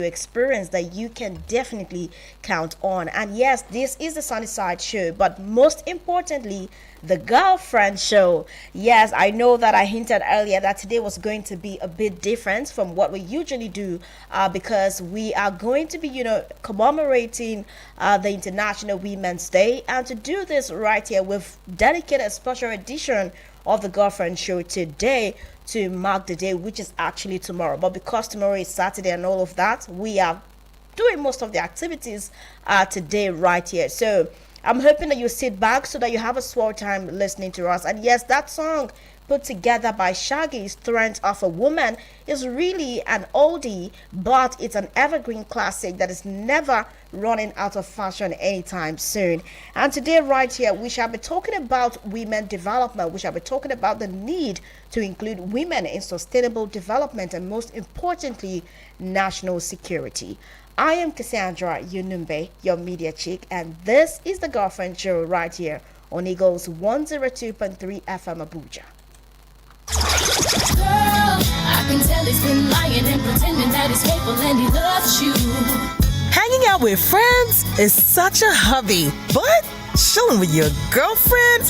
experience that you can definitely count on. And yes, this is the Sunny Side Show, but most importantly, the Girlfriend Show. Yes, I know that I hinted earlier that today was going to be a bit different from what we usually do because we are going to be, commemorating the International Women's Day. And to do this right here, we've dedicated a special edition of the Girlfriend Show today to mark the day, which is actually tomorrow. But because tomorrow is Saturday and all of that, we are doing most of the activities today right here. So I'm hoping that you sit back so that you have a swell time listening to us. And yes, that song put together by Shaggy, Strength of a Woman, is really an oldie, but it's an evergreen classic that is never running out of fashion anytime soon. And today, right here, we shall be talking about women development. We shall be talking about the need to include women in sustainable development and, most importantly, national security. I am Cassandra Yunumbe, your media chick, and this is the Girlfriend Show right here on Eagles 102.3 FM Abuja. Girl, I can tell he's been lying and pretending that he's faithful and he loves you. Hanging out with friends is such a hobby, but chilling with your girlfriend?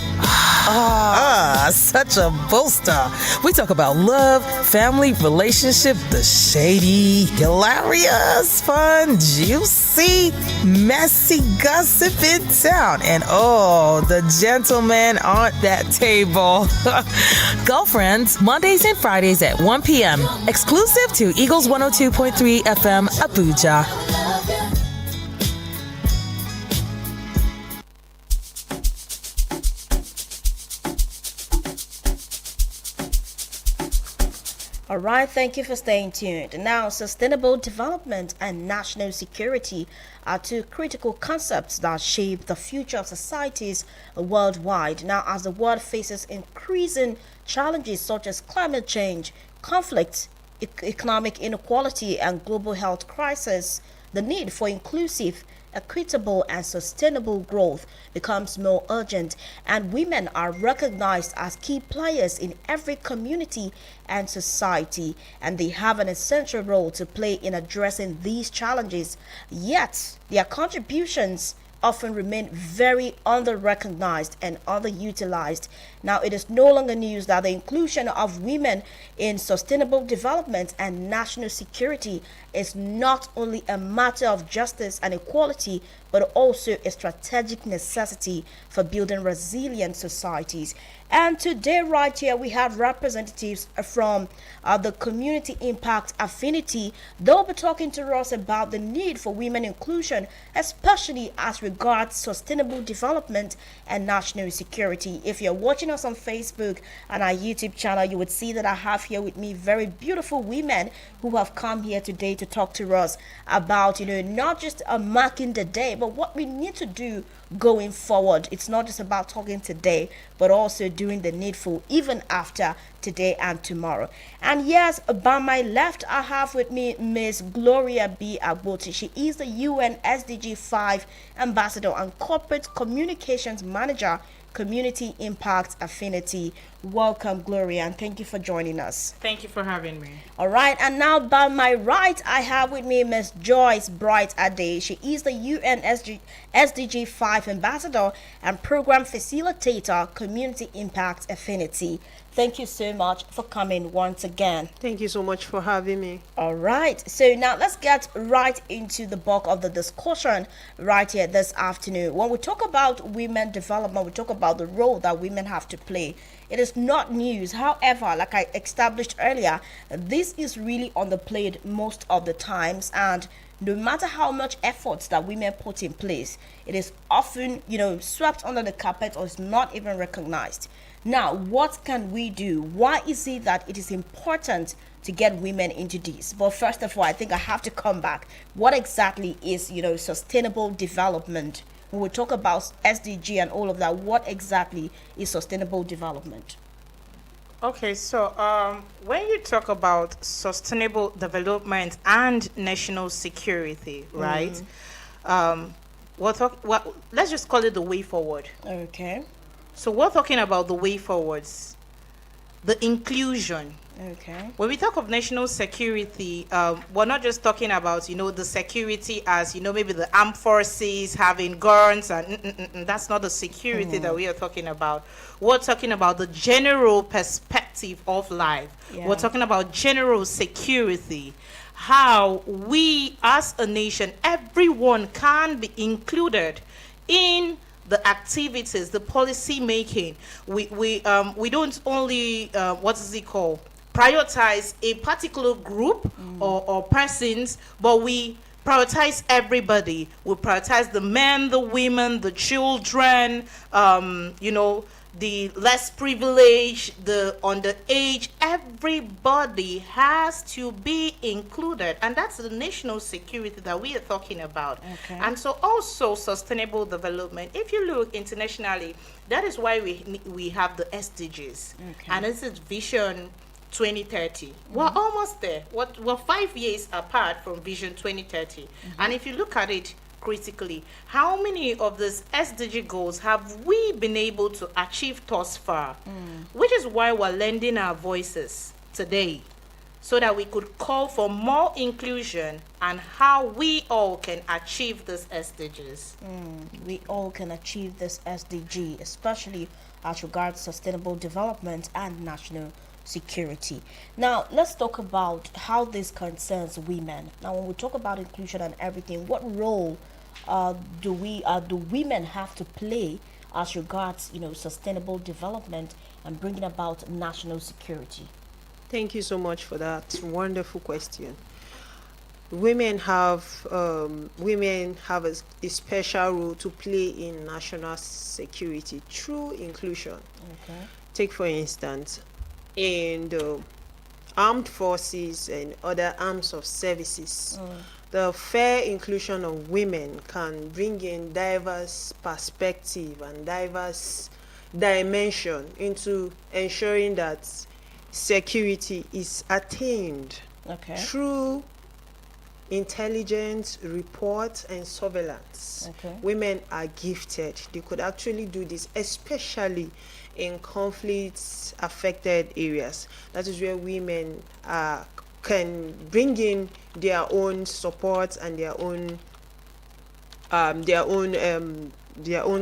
Such a bolster. We talk about love, family, relationship, the shady, hilarious, fun, juicy, messy gossip in town. And the gentlemen on that table. Girlfriends, Mondays and Fridays at 1 p.m. Exclusive to Eagles 102.3 FM, Abuja. All right, thank you for staying tuned. Now, sustainable development and national security are two critical concepts that shape the future of societies worldwide. Now, as the world faces increasing challenges such as climate change, conflict, economic inequality, and global health crisis, the need for inclusive, equitable and sustainable growth becomes more urgent, and women are recognized as key players in every community and society, and they have an essential role to play in addressing these challenges. Yet their contributions often remain very under-recognized and underutilized. Now, it is no longer news that the inclusion of women in sustainable development and national security is not only a matter of justice and equality, but also a strategic necessity for building resilient societies. And today, right here, we have representatives from the Community Impact Affinity. They'll be talking to us about the need for women inclusion, especially as regards sustainable development and national security. If you're watching us on Facebook and our YouTube channel, you would see that I have here with me very beautiful women who have come here today to talk to us about, not just marking the day, but what we need to do going forward. It's not just about talking today, but also doing the needful even after today and tomorrow. And yes, by my left, I have with me Miss Gloria B. Agboti. She is the UN SDG 5 Ambassador and Corporate Communications Manager, Community Impact Affinity. Welcome, Gloria, and thank you for joining us. Thank you for having me. All right, and now by my right, I have with me Miss Joyce Bright Ade. She is the UN SDG 5 Ambassador and Program Facilitator, Community Impact Affinity. Thank you so much for coming once again. Thank you so much for having me. All right, so now let's get right into the bulk of the discussion right here this afternoon. When we talk about women development, we talk about the role that women have to play. It is not news. However, like I established earlier, this is really on the plate most of the times, and no matter how much efforts that women put in place, it is often, swept under the carpet or is not even recognized. Now, what can we do? Why is it that it is important to get women into this? But first of all, I think I have to come back. What exactly is, sustainable development? When we talk about SDG and all of that, what exactly is sustainable development? Okay, so when you talk about sustainable development and national security, right? Let's just call it the way forward. Okay. So we're talking about the way forwards, the inclusion Okay. When we talk of national security, we're not just talking about, the security as, maybe the armed forces having guns and that's not the security that we are talking about. We're talking about the general perspective of life. Yeah. We're talking about general security. How we as a nation, everyone can be included in the activities, the policy making. We don't only what is it called? Prioritize a particular group or persons, but we prioritize everybody. We prioritize the men, the women, the children, the less privileged, the underage. Everybody has to be included, and that's the national security that we are talking about. Okay. And so also sustainable development. If you look internationally, that is why we have the SDGs, Okay. and this is Vision 2030. We're almost there. We're 5 years apart from Vision 2030. And if you look at it critically, how many of these SDG goals have we been able to achieve thus far? Which is why we're lending our voices today, so that we could call for more inclusion and how we all can achieve these SDGs. We all can achieve this SDG, especially as regards sustainable development and national security. Now, let's talk about how this concerns women. Now, when we talk about inclusion and everything, what role do women have to play as regards, sustainable development and bringing about national security? Thank you so much for that wonderful question. Women have a special role to play in national security through inclusion. Okay. Take for instance, in the armed forces and other arms of services, the fair inclusion of women can bring in diverse perspective and diverse dimension into ensuring that security is attained Okay. through intelligence, report, and surveillance. Okay. Women are gifted. They could actually do this, especially in conflicts affected areas. That is where women can bring in their own support and their own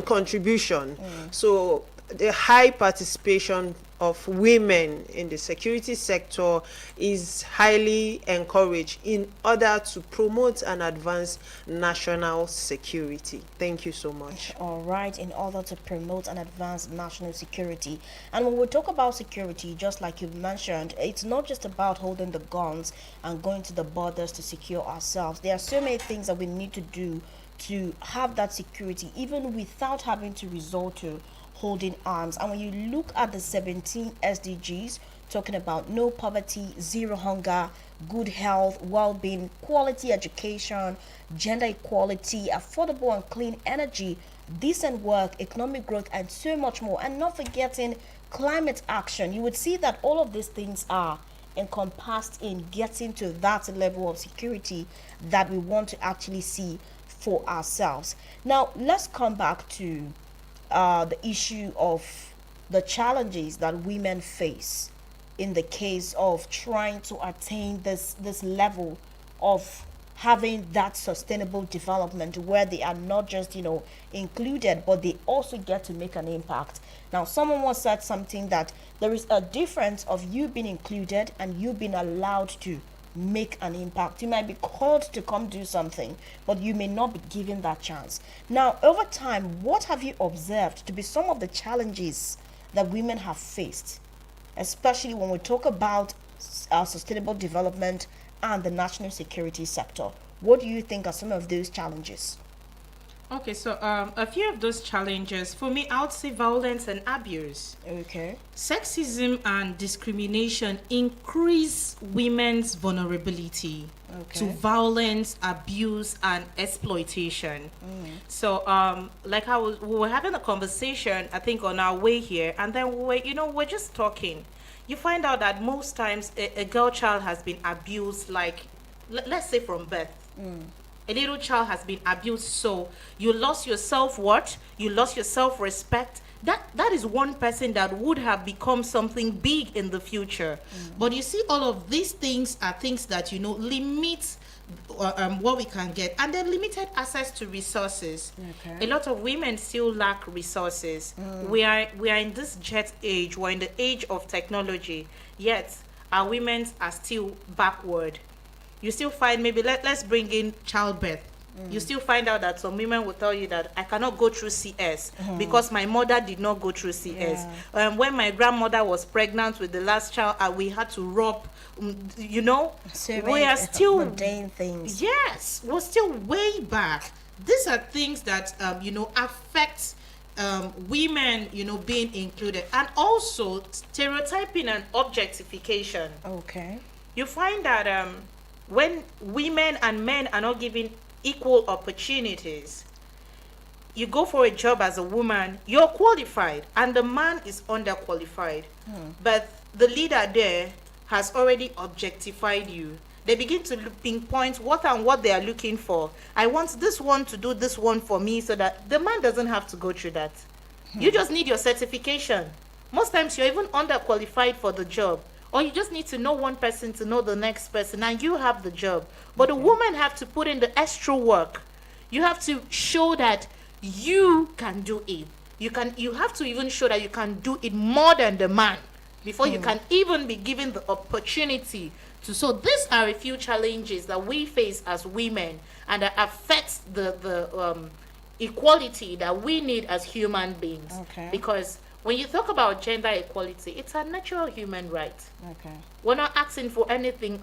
contribution. So the high participation of women in the security sector is highly encouraged in order to promote and advance national security. Thank you so much. All right, in order to promote and advance national security. And when we talk about security, just like you mentioned, it's not just about holding the guns and going to the borders to secure ourselves. There are so many things that we need to do to have that security, even without having to resort to holding arms. And when you look at the 17 SDGs, talking about no poverty, zero hunger, good health, well-being, quality education, gender equality, affordable and clean energy, decent work, economic growth, and so much more, and not forgetting climate action, you would see that all of these things are encompassed in getting to that level of security that we want to actually see for ourselves. Now, let's come back to the issue of the challenges that women face in the case of trying to attain this level of having that sustainable development where they are not just included, but they also get to make an impact. Now, someone once said something that there is a difference of you being included and you being allowed to make an impact. You might be called to come do something, but you may not be given that chance. Now, over time, what have you observed to be some of the challenges that women have faced, especially when we talk about sustainable development and the national security sector? What do you think are some of those challenges? Okay, so a few of those challenges, for me, I would say violence and abuse. Okay. Sexism and discrimination increase women's vulnerability to violence, abuse, and exploitation. So, like we were having a conversation, I think, on our way here, and then we're just talking. You find out that most times a girl child has been abused, like, let's say from birth. A little child has been abused, so you lost your self-worth, you lost your self-respect. that is one person that would have become something big in the future. But you see, all of these things are things that, you know, limit what we can get, and then limited access to resources. Okay. A lot of women still lack resources. We are in this jet age. We're in the age of technology, yet our women are still backward. You still find, maybe let's bring in childbirth. You still find out that some women will tell you that I cannot go through CS because my mother did not go through CS. When my grandmother was pregnant with the last child, we had to rub, you know, So we many are still, mundane things. yes, we're still way back. These are things that, you know, affect women, you know, being included, and also stereotyping and objectification. Okay. You find that when women and men are not given equal opportunities, you go for a job as a woman, you're qualified, and the man is underqualified. But the leader there has already objectified you. They begin to pinpoint what they are looking for. I want this one to do this one for me, so that the man doesn't have to go through that. You just need your certification. Most times you're even underqualified for the job, or you just need to know one person to know the next person, and you have the job. But the woman have to put in the extra work. You have to show that you can do it. You have to even show that you can do it more than the man before you can even be given the opportunity to. So these are a few challenges that we face as women, and that affects the equality that we need as human beings. Okay. Because when you talk about gender equality, it's a natural human right. Okay. We're not asking for anything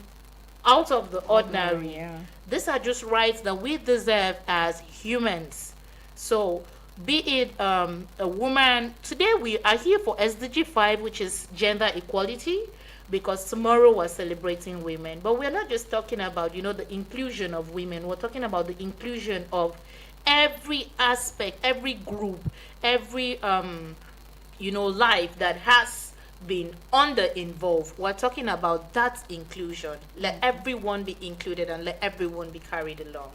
out of the ordinary. Yeah. These are just rights that we deserve as humans. So, be it a woman, today we are here for SDG 5, which is gender equality, because tomorrow we're celebrating women. But we're not just talking about, you know, the inclusion of women. We're talking about the inclusion of every aspect, every group, every you know, life that has been under involved. We're talking about that inclusion. Let everyone be included, and let everyone be carried along.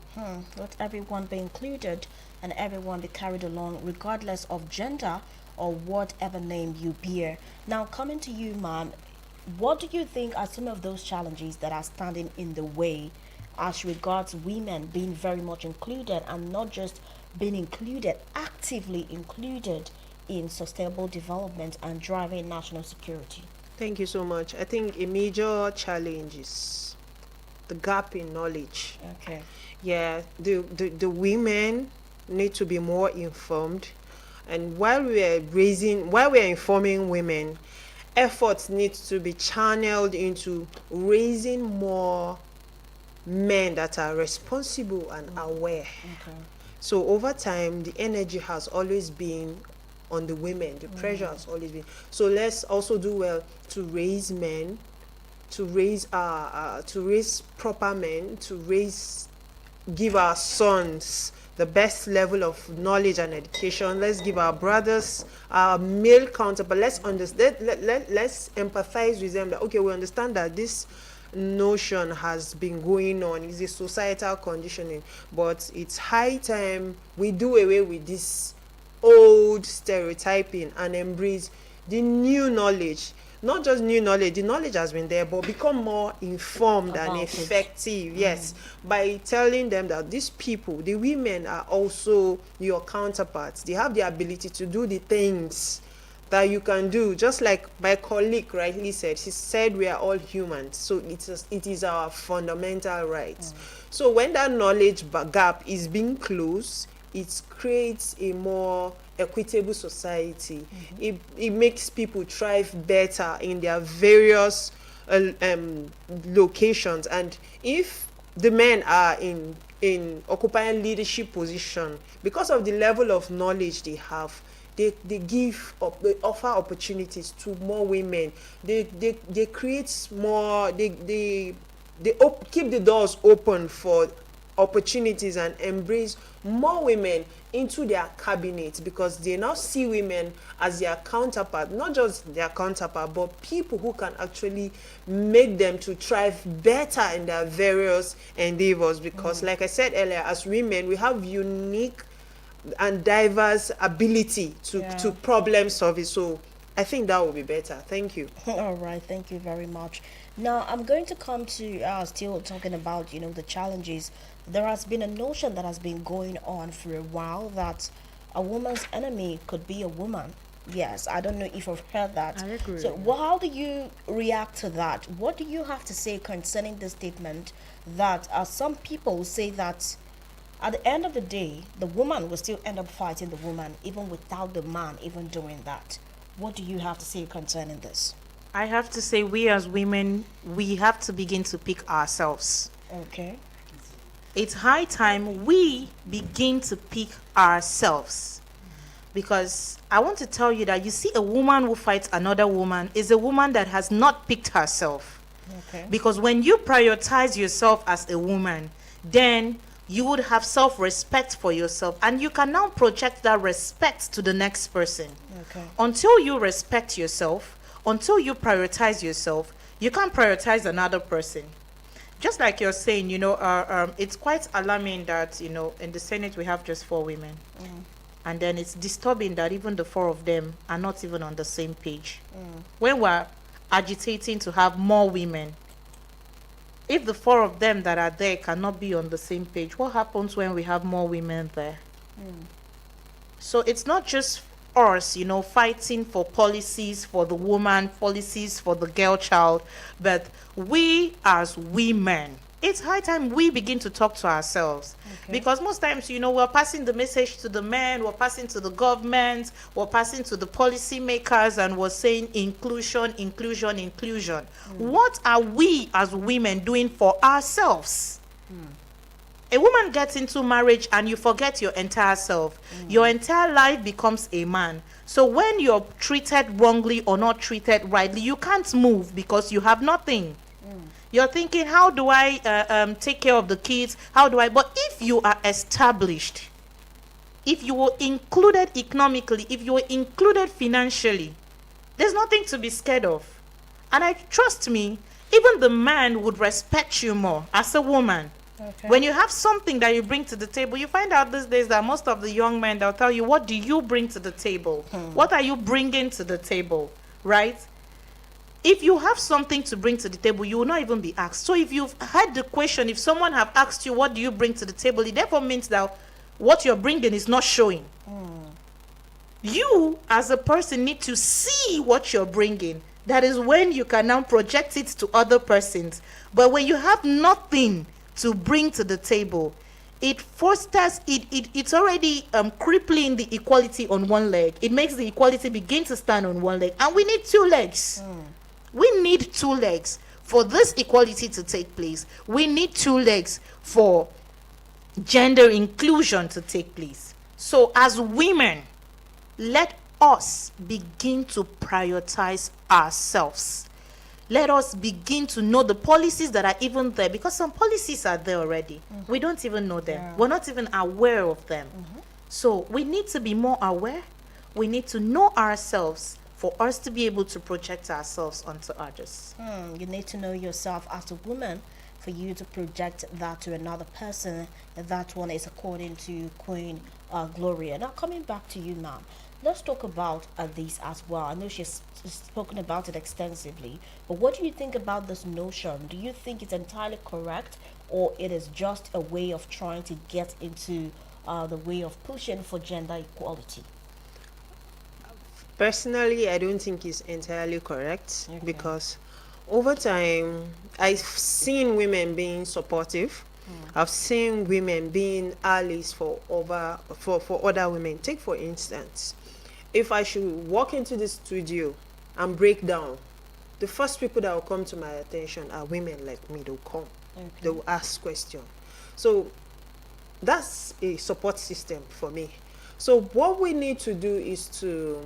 Let everyone be included and everyone be carried along, regardless of gender or whatever name you bear. Now, coming to you, ma'am, what do you think are some of those challenges that are standing in the way as regards women being very much included, and not just being included, actively included in sustainable development and driving national security? Thank you so much. I think a major challenge is the gap in knowledge. Okay. Yeah, the women need to be more informed, and while we are informing women, efforts need to be channeled into raising more men that are responsible and aware. Okay. So over time, the energy has always been on the women. The pressure has always been. So let's also do well to raise men, to raise proper men, give our sons the best level of knowledge and education. Let's give our brothers, our male counterpart, let's empathize with them that, okay, we understand that this notion has been going on, it's a societal conditioning, but it's high time we do away with this old stereotyping and embrace the new knowledge. Not just new knowledge, the knowledge has been there, but become more informed and About it. effective. Yes, by telling them that these people, the women, are also your counterparts. They have the ability to do the things that you can do. Just like my colleague rightly said, she said we are all humans, so it is our fundamental rights. So when that knowledge gap is being closed, it creates a more equitable society. It makes people thrive better in their various locations. And if the men are in occupying leadership position, because of the level of knowledge they have, they offer opportunities to more women. They create more. They keep the doors open for opportunities and embrace more women into their cabinet, because they now see women as their counterpart, not just their counterpart, but people who can actually make them to thrive better in their various endeavors. Because like I said earlier, as women, we have unique and diverse ability to Yeah. problem solving. So I think that would be better. Thank you. All right, thank you very much. Now I'm going to come to still talking about the challenges. There has been a notion that has been going on for a while that a woman's enemy could be a woman. Yes, I don't know if you've heard that. I agree. So, how do you react to that? What do you have to say concerning the statement that some people say that at the end of the day, the woman will still end up fighting the woman even without the man even doing that? What do you have to say concerning this? I have to say, we as women, we have to begin to pick ourselves. Okay. It's high time we begin to pick ourselves. Because I want to tell you that you see a woman who fights another woman is a woman that has not picked herself. Okay. Because when you prioritize yourself as a woman, then you would have self-respect for yourself, and you can now project that respect to the next person. Okay. Until you respect yourself, until you prioritize yourself, you can't prioritize another person. Just like you're saying, it's quite alarming that, in the Senate we have just 4 women. And then it's disturbing that even the 4 of them are not even on the same page. When we're agitating to have more women, if the 4 of them that are there cannot be on the same page, what happens when we have more women there? So it's not just us, fighting for policies for the woman, policies for the girl child, but we as women, it's high time we begin to talk to ourselves. Okay. Because most times, we're passing the message to the men, we're passing to the government, we're passing to the policy makers, and we're saying inclusion, inclusion, inclusion. What are we as women doing for ourselves? A woman gets into marriage and you forget your entire self. Your entire life becomes a man. So when you're treated wrongly or not treated rightly, you can't move because you have nothing. You're thinking, how do I take care of the kids? How do I? But if you are established, if you were included economically, if you were included financially, there's nothing to be scared of. And trust me, even the man would respect you more as a woman. Okay. When you have something that you bring to the table, you find out these days that most of the young men, they'll tell you, what do you bring to the table? What are you bringing to the table? Right? If you have something to bring to the table, you will not even be asked. So if you've had the question, if someone have asked you, what do you bring to the table? It therefore means that what you're bringing is not showing. You, as a person, need to see what you're bringing. That is when you can now project it to other persons. But when you have nothing to bring to the table, it fosters it's already crippling the equality on one leg. It makes the equality begin to stand on one leg, and we need 2 legs. We need 2 legs for this equality to take place. We need 2 legs for gender inclusion to take place. So as women, let us begin to prioritize ourselves. Let us begin to know the policies that are even there, because some policies are there already. We don't even know them. Yeah. We're not even aware of them. So we need to be more aware. We need to know ourselves for us to be able to project ourselves onto others. You need to know yourself as a woman for you to project that to another person. And that one is according to Queen Gloria. Now, coming back to you now, let's talk about this as well. I know she's spoken about it extensively, but what do you think about this notion? Do you think it's entirely correct, or it is just a way of trying to get into the way of pushing for gender equality? Personally, I don't think it's entirely correct, Okay. because over time, I've seen women being supportive. I've seen women being allies for other women. Take for instance, if I should walk into the studio and break down, the first people that will come to my attention are women like me. They'll come. Okay. They will ask questions. So that's a support system for me. So what we need to do is to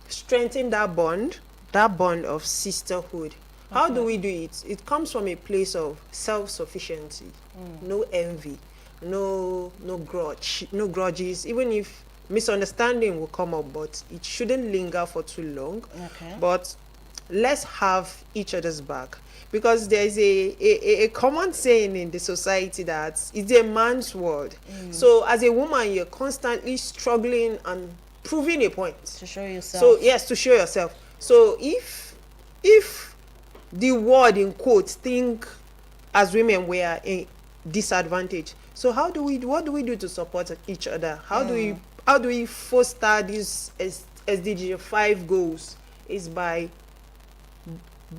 strengthen that bond of sisterhood. How do we do it? It comes from a place of self-sufficiency, no envy, no grudges. Even if misunderstanding will come up, but it shouldn't linger for too long. Okay. But let's have each other's back, because there's a common saying in the society that it's a man's world. So as a woman, you're constantly struggling and proving a point. To show yourself. So yes, to show yourself. So if the world in quotes think as women we are a disadvantage, so what do we do to support each other? How do we foster these SDG 5 goals? Is by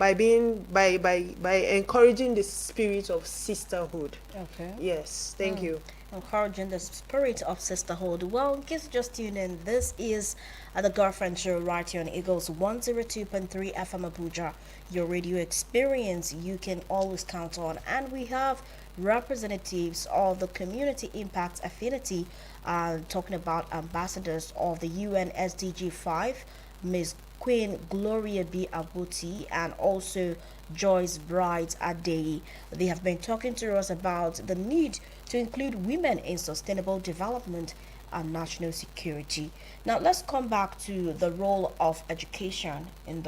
encouraging the spirit of sisterhood. Okay. Yes, thank you. Encouraging the spirit of sisterhood. Well, in case you just tuned in, this is the Girlfriend Show right here on Eagles 102.3 FM Abuja, your radio experience you can always count on. And we have representatives of the Community Impact Affinity talking about ambassadors of the UN SDG 5, Ms. Queen Gloria B. Abuti and also Joyce Bright Adeyi. They have been talking to us about the need to include women in sustainable development and national security. Now let's come back to the role of education in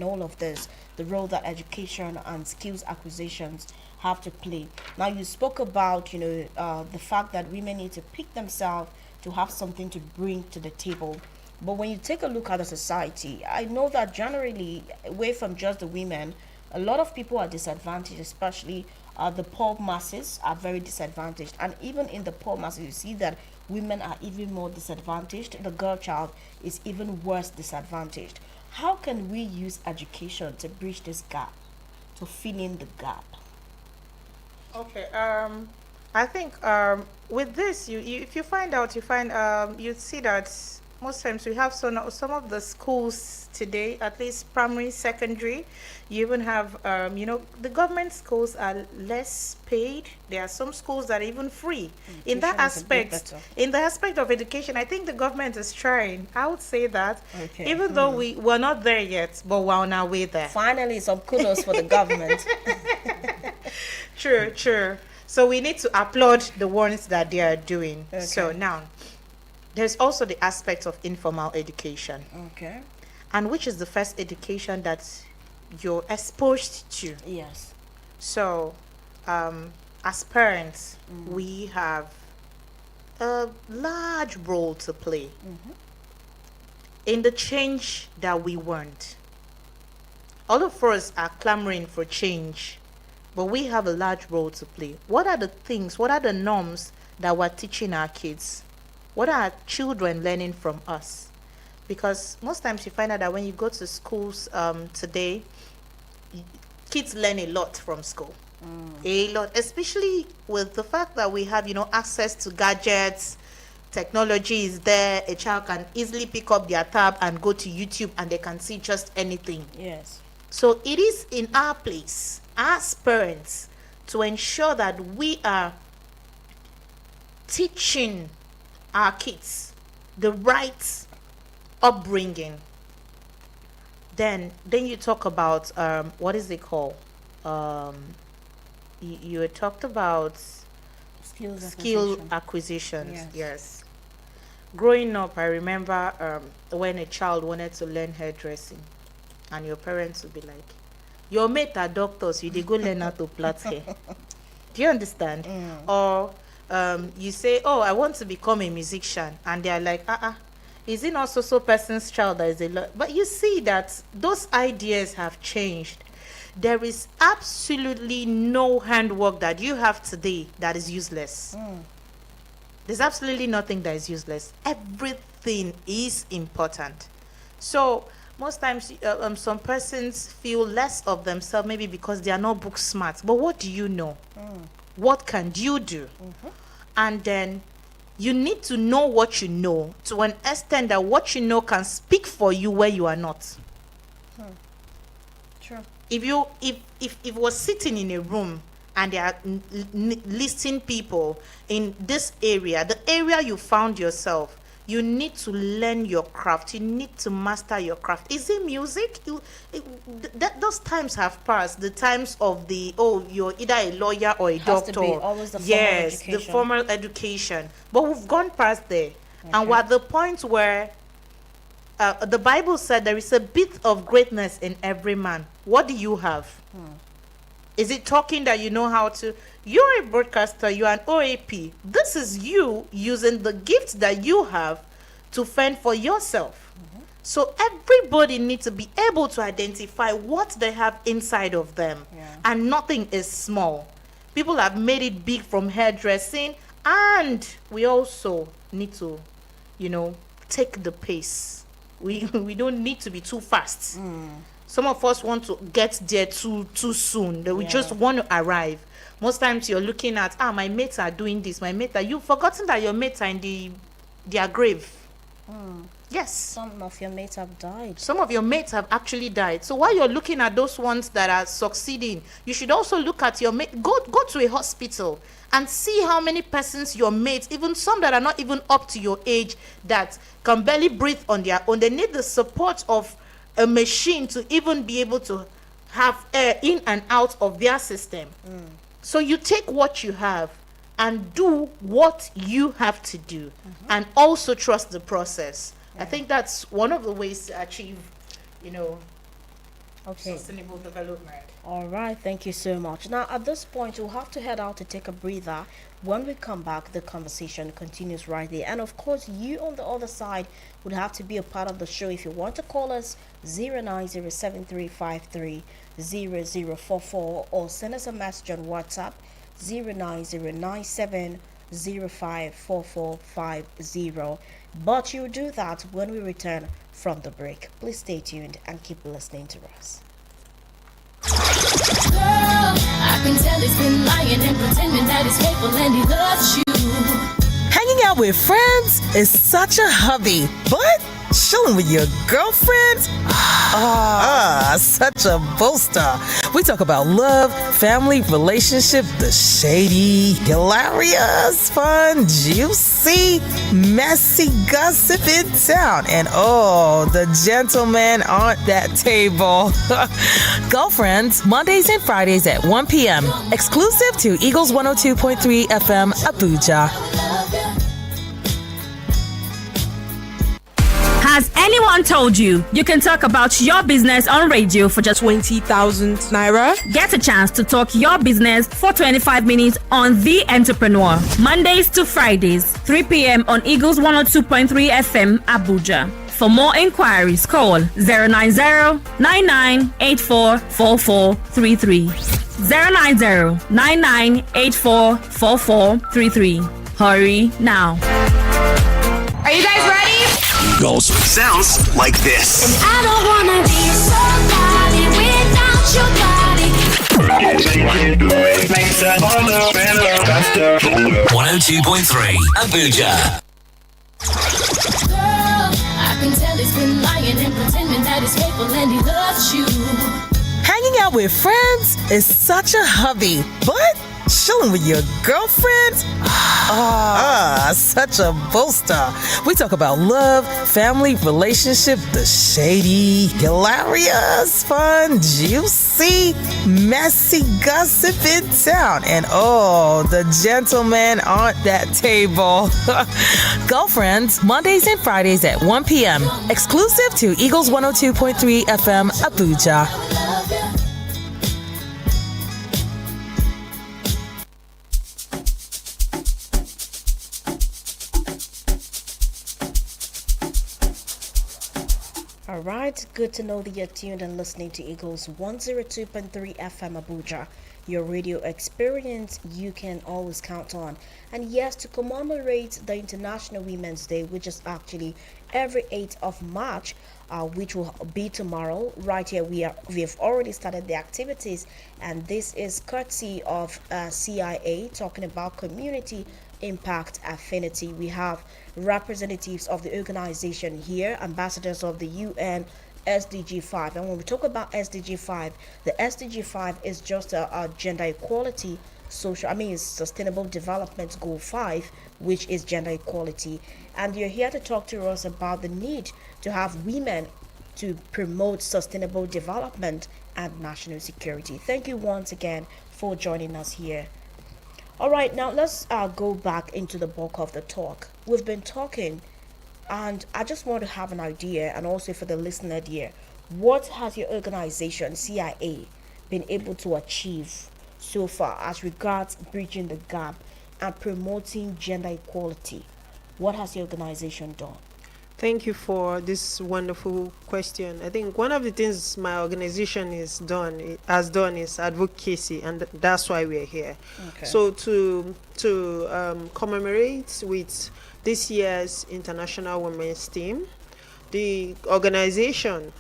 all of this, the role that education and skills acquisitions have to play. Now you spoke about the fact that women need to pick themselves to have something to bring to the table. But when you take a look at the society, I know that generally, away from just the women, a lot of people are disadvantaged, especially the poor masses are very disadvantaged. And even in the poor masses, you see that women are even more disadvantaged. The girl child is even worse disadvantaged. How can we use education to bridge this gap, to fill in the gap? Okay. I think with this, you if you find out, you see that most times we have some of the schools today, at least primary, secondary, you even have the government schools are less paid. There are some schools that are even free. In that aspect, in the aspect of education, I think the government is trying. I would say that, even though we're not there yet, but we're on our way there. Finally, some kudos for the government. True. So we need to applaud the ones that they are doing. So now, there's also the aspect of informal education. Okay. And which is the first education that you're exposed to. Yes. So, as parents, we have a large role to play in the change that we want. All of us are clamoring for change, but we have a large role to play. What are the norms that we're teaching our kids? What are our children learning from us? Because most times you find out that when you go to schools today, kids learn a lot from school. A lot, especially with the fact that we have, access to gadgets, technology is there. A child can easily pick up their tab and go to YouTube and they can see just anything. Yes. So it is in our place as parents to ensure that we are teaching our kids the right upbringing. Then you talk about what is it called? You had talked about skill acquisitions. Yes. Growing up, I remember when a child wanted to learn hairdressing, and your parents would be like, "Your mate are doctors, you dey go learn how to plait hair." Do you understand? Or you say, "Oh, I want to become a musician," and they are like, is it not so person's child that is a lot? But you see that those ideas have changed. There is absolutely no handwork that you have today that is useless. There's absolutely nothing that is useless. Everything is important. So most times some persons feel less of themselves, maybe because they are not book smart. But what do you know? What can you do? And then you need to know what you know to an extent that what you know can speak for you where you are not. Sure. If we're sitting in a room and there are listing people in this area, the area you found yourself, you need to learn your craft. You need to master your craft. Is it music? Those times have passed. The times of you're either a lawyer or a doctor. To be always the the formal education. But we've gone past there. And we're at the point where the Bible said there is a bit of greatness in every man. What do you have? Is it talking that you know how to? You're a broadcaster, you're an OAP. This is you using the gifts that you have to fend for yourself. So everybody needs to be able to identify what they have inside of them. And nothing is small. People have made it big from hairdressing, and we also need to, take the pace. We don't need to be too fast. Some of us want to get there too soon. That we just want to arrive. Most times you're looking at, my mates are doing this. My mates are. You've forgotten that your mates are in their grave. Yes. Some of your mates have died. Some of your mates have actually died. So while you're looking at those ones that are succeeding, you should also look at your mate. Go to a hospital and see how many persons your mates, even some that are not even up to your age, that can barely breathe on their own. They need the support of a machine to even be able to have air in and out of their system. So you take what you have and do what you have to do, and also trust the process. I think that's one of the ways to achieve, sustainable development. All right, thank you so much. Now, at this point, we'll have to head out to take a breather. When we come back, the conversation continues right there. And of course, you on the other side would have to be a part of the show. If you want to call us, 09073530044, or send us a message on WhatsApp, 09097054450. But you'll do that when we return from the break. Please stay tuned and keep listening to us. Girl, I can tell he's been lying and pretending that he's faithful and he loves you. Hanging out with friends is such a hobby, but chilling with your girlfriends? Such a booster. We talk about love, family, relationship, the shady, hilarious, fun, juicy, messy gossip in town. And the gentlemen on that table. Girlfriends, Mondays and Fridays at 1 p.m. Exclusive to Eagles 102.3 FM, Abuja. Has anyone told you you can talk about your business on radio for just 20,000 naira? Get a chance to talk your business for 25 minutes on The Entrepreneur. Mondays to Fridays, 3 p.m. on Eagles 102.3 FM, Abuja. For more inquiries, call 090-9984-4433. 090-9984-4433. Hurry now. Are you guys ready? Goes sounds like this. And I don't wanna be somebody without your body. 102.3 Abuja. Girl, I can tell he's been lying and pretending that he's faithful and he loves you. Hanging out with friends is such a hobby, but chilling with your girlfriends? Such a booster. We talk about love, family, relationship, the shady, hilarious, fun, juicy, messy gossip in town. And the gentlemen on that table. Girlfriends, Mondays and Fridays at 1 p.m. Exclusive to Eagles 102.3 FM, Abuja. All right, good to know that you're tuned and listening to Eagles 102.3 FM Abuja, your radio experience you can always count on. And yes, to commemorate the International Women's Day, which is actually every 8th of March, which will be tomorrow, right here we have already started the activities, and this is courtesy of CIA, talking about community impact affinity. We have representatives of the organization here, ambassadors of the UN SDG 5. And when we talk about SDG 5, the SDG 5 is just a gender equality, it's sustainable development goal 5, which is gender equality. And you're here to talk to us about the need to have women to promote sustainable development and national security. Thank you once again for joining us here. All right, now let's go back into the bulk of the talk. We've been talking And I just want to have an idea, and also for the listener here, what has your organization, CIA, been able to achieve so far as regards bridging the gap and promoting gender equality? What has your organization done? Thank you for this wonderful question. I think one of the things my organization has done is advocacy, and that's why we're here. Okay. So to commemorate with this year's International Women's Team, the organization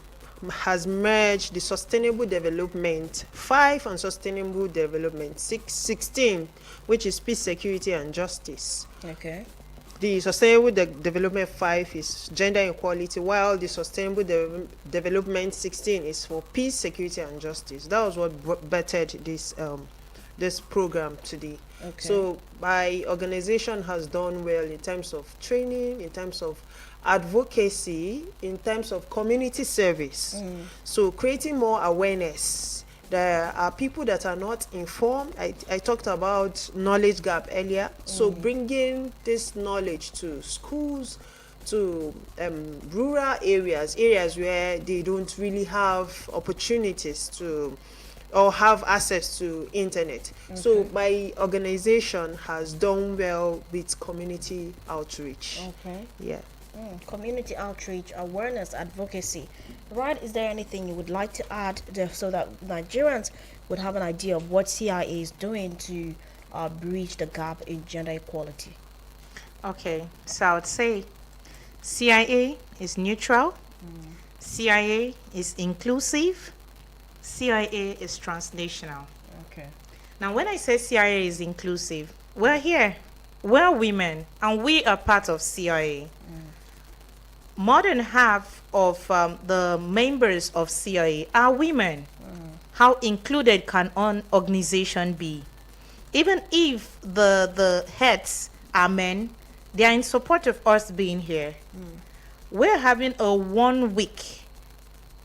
has merged the Sustainable Development 5 and Sustainable Development 16, which is peace, security, and justice. Okay. The Sustainable Development 5 is gender equality, while the Sustainable Development 16 is for peace, security, and justice. That was what bettered this program today. Okay. So my organization has done well in terms of training, in terms of advocacy, in terms of community service. So creating more awareness. There are people that are not informed. I talked about knowledge gap earlier. So bringing this knowledge to schools, to rural areas where they don't really have opportunities to or have access to internet. So my organization has done well with community outreach. Okay. Yeah. Community outreach, awareness, advocacy. Right, is there anything you would like to add there so that Nigerians would have an idea of what CIA is doing to bridge the gap in gender equality? Okay, so I would say CIA is neutral, CIA is inclusive, CIA is transnational. Okay. Now, when I say CIA is inclusive, we're here, we're women, and we are part of CIA. More than half of the members of CIA are women. How included can an organization be? Even if the heads are men, they are in support of us being here. We're having a 1 week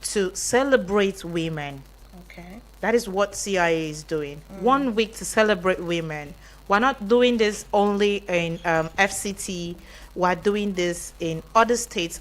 to celebrate women. Okay. That is what CIA is doing. 1 week to celebrate women. We're not doing this only in FCT. We're doing this in other states